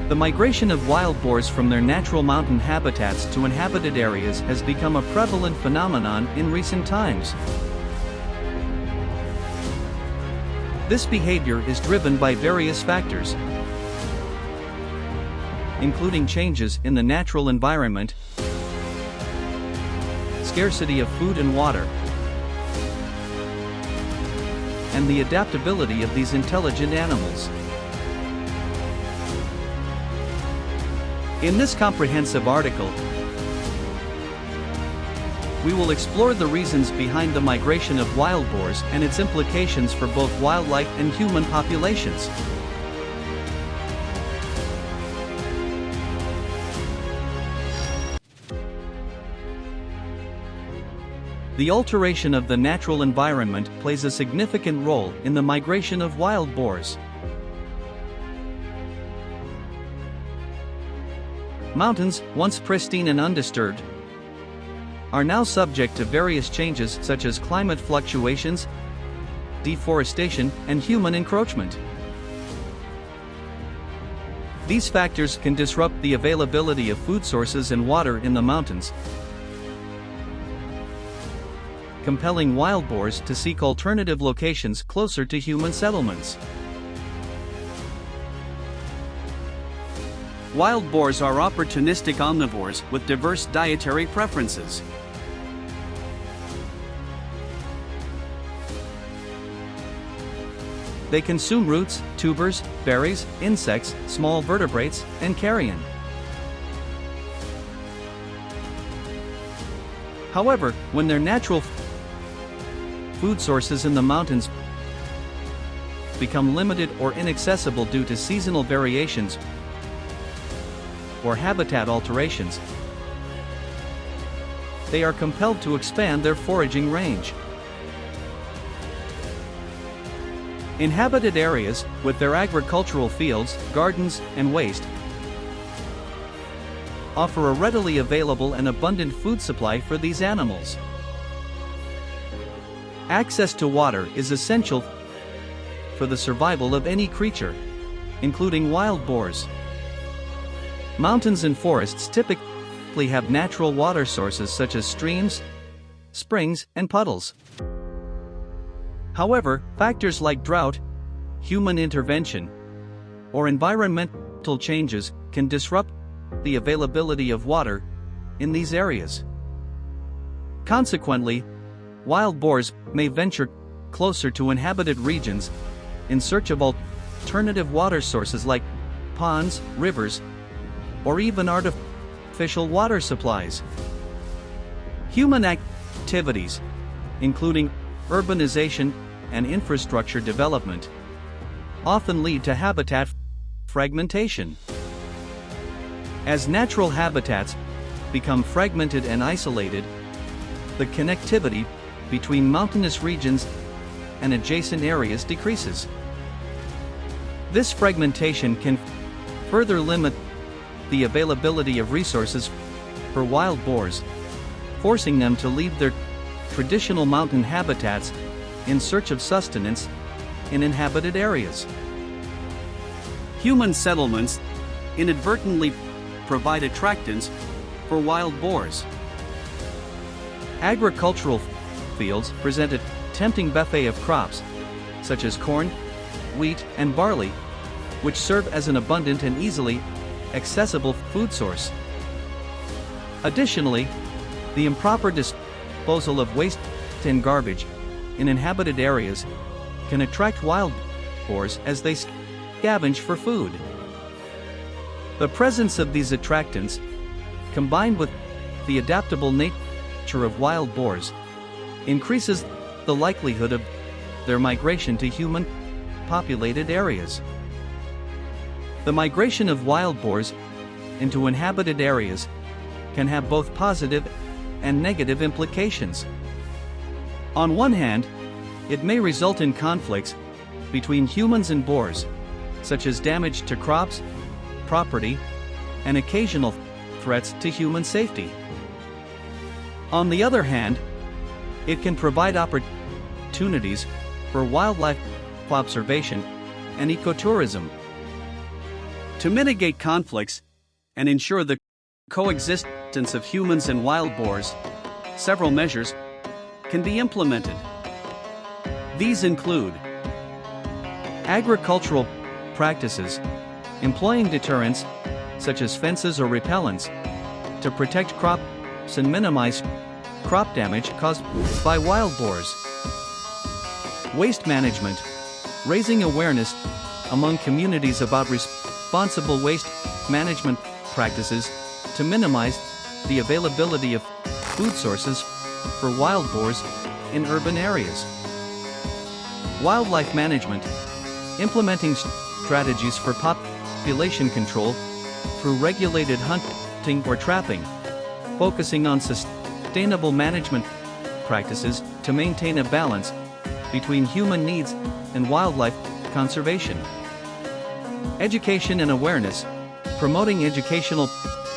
The migration of wild boars from their natural mountain habitats to inhabited areas has become a prevalent phenomenon in recent times. This behavior is driven by various factors, including changes in the natural environment, scarcity of food and water, and the adaptability of these intelligent animals. In this comprehensive article, we will explore the reasons behind the migration of wild boars and its implications for both wildlife and human populations. The alteration of the natural environment plays a significant role in the migration of wild boars. Mountains, once pristine and undisturbed, are now subject to various changes such as climate fluctuations, deforestation, and human encroachment. These factors can disrupt the availability of food sources and water in the mountains, compelling wild boars to seek alternative locations closer to human settlements. Wild boars are opportunistic omnivores with diverse dietary preferences. They consume roots, tubers, berries, insects, small vertebrates, and carrion. However, when their natural food sources in the mountains become limited or inaccessible due to seasonal variations or habitat alterations, they are compelled to expand their foraging range. Inhabited areas, with their agricultural fields, gardens, and waste, offer a readily available and abundant food supply for these animals. Access to water is essential for the survival of any creature, including wild boars. Mountains and forests typically have natural water sources such as streams, springs, and puddles. However, factors like drought, human intervention, or environmental changes can disrupt the availability of water in these areas. Consequently, wild boars may venture closer to inhabited regions in search of alternative water sources like ponds, rivers, or even artificial water supplies. Human activities, including urbanization and infrastructure development, often lead to habitat fragmentation. As natural habitats become fragmented and isolated, the connectivity between mountainous regions and adjacent areas decreases. This fragmentation can further limit the availability of resources for wild boars, forcing them to leave their traditional mountain habitats in search of sustenance in inhabited areas. Human settlements inadvertently provide attractants for wild boars. Agricultural fields present a tempting buffet of crops, such as corn, wheat, and barley, which serve as an abundant and easily accessible food source. Additionally, the improper disposal of waste and garbage in inhabited areas can attract wild boars as they scavenge for food. The presence of these attractants, combined with the adaptable nature of wild boars, increases the likelihood of their migration to human populated areas. The migration of wild boars into inhabited areas can have both positive and negative implications. On one hand, it may result in conflicts between humans and boars, such as damage to crops, property, and occasional threats to human safety. On the other hand, it can provide opportunities for wildlife observation and ecotourism. To mitigate conflicts and ensure the coexistence of humans and wild boars, several measures can be implemented. These include agricultural practices, employing deterrents, such as fences or repellents, to protect crops and minimize crop damage caused by wild boars. Waste management, raising awareness among communities about responsible waste management practices to minimize the availability of food sources for wild boars in urban areas. Wildlife management, implementing strategies for population control through regulated hunting or trapping, focusing on sustainable management practices to maintain a balance between human needs and wildlife conservation. Education and awareness, promoting educational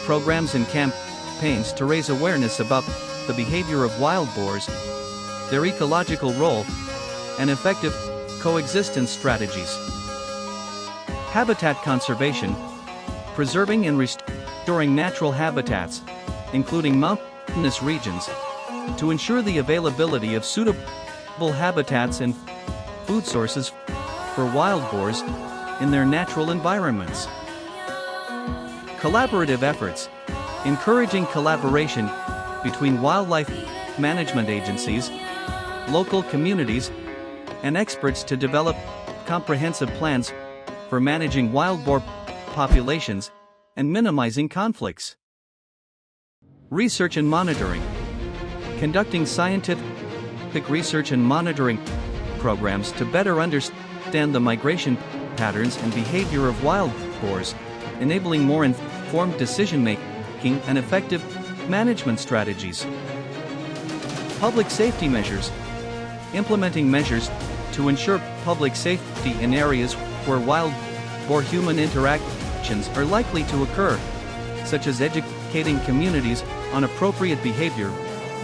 programs and campaigns to raise awareness about the behavior of wild boars, their ecological role, and effective coexistence strategies. Habitat conservation, preserving and restoring natural habitats, including mountainous regions, to ensure the availability of suitable habitats and food sources for wild boars in their natural environments. Collaborative efforts, encouraging collaboration between wildlife management agencies, local communities, and experts to develop comprehensive plans for managing wild boar populations and minimizing conflicts. Research and monitoring, conducting scientific research and monitoring programs to better understand the migration patterns and behavior of wild boars, enabling more informed decision-making and effective management strategies. Public safety measures, implementing measures to ensure public safety in areas where wild boar-human interactions are likely to occur, such as educating communities on appropriate behavior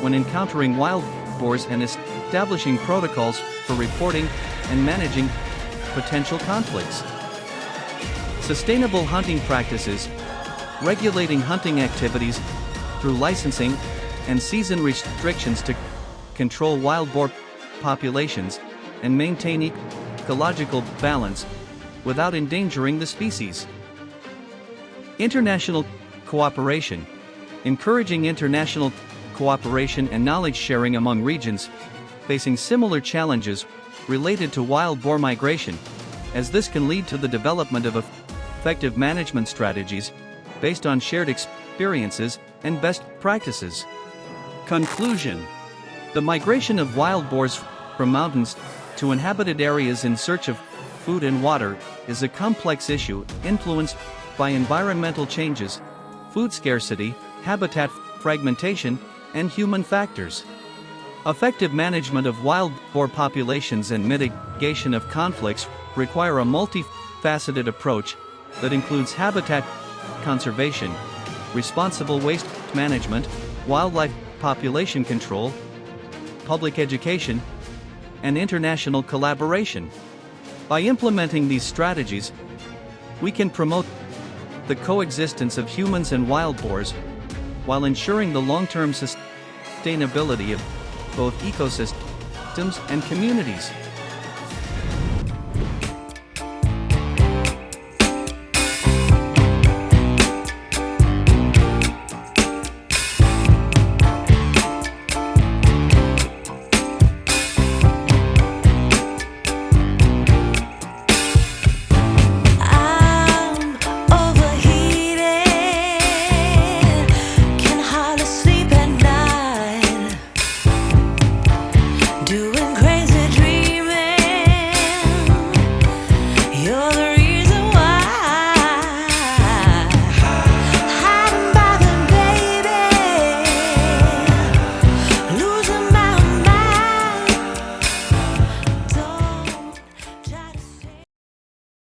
when encountering wild boars and establishing protocols for reporting and managing potential conflicts. Sustainable hunting practices, regulating hunting activities through licensing and season restrictions to control wild boar populations and maintain ecological balance without endangering the species. International cooperation, encouraging international cooperation and knowledge sharing among regions facing similar challenges related to wild boar migration, as this can lead to the development of effective management strategies based on shared experiences and best practices. Conclusion: the migration of wild boars from mountains to inhabited areas in search of food and water is a complex issue influenced by environmental changes, food scarcity, habitat fragmentation, and human factors. Effective management of wild boar populations and mitigation of conflicts require a multifaceted approach that includes habitat conservation, responsible waste management, wildlife population control, public education, and international collaboration. By implementing these strategies, we can promote the coexistence of humans and wild boars while ensuring the long-term sustainability of both ecosystems and communities.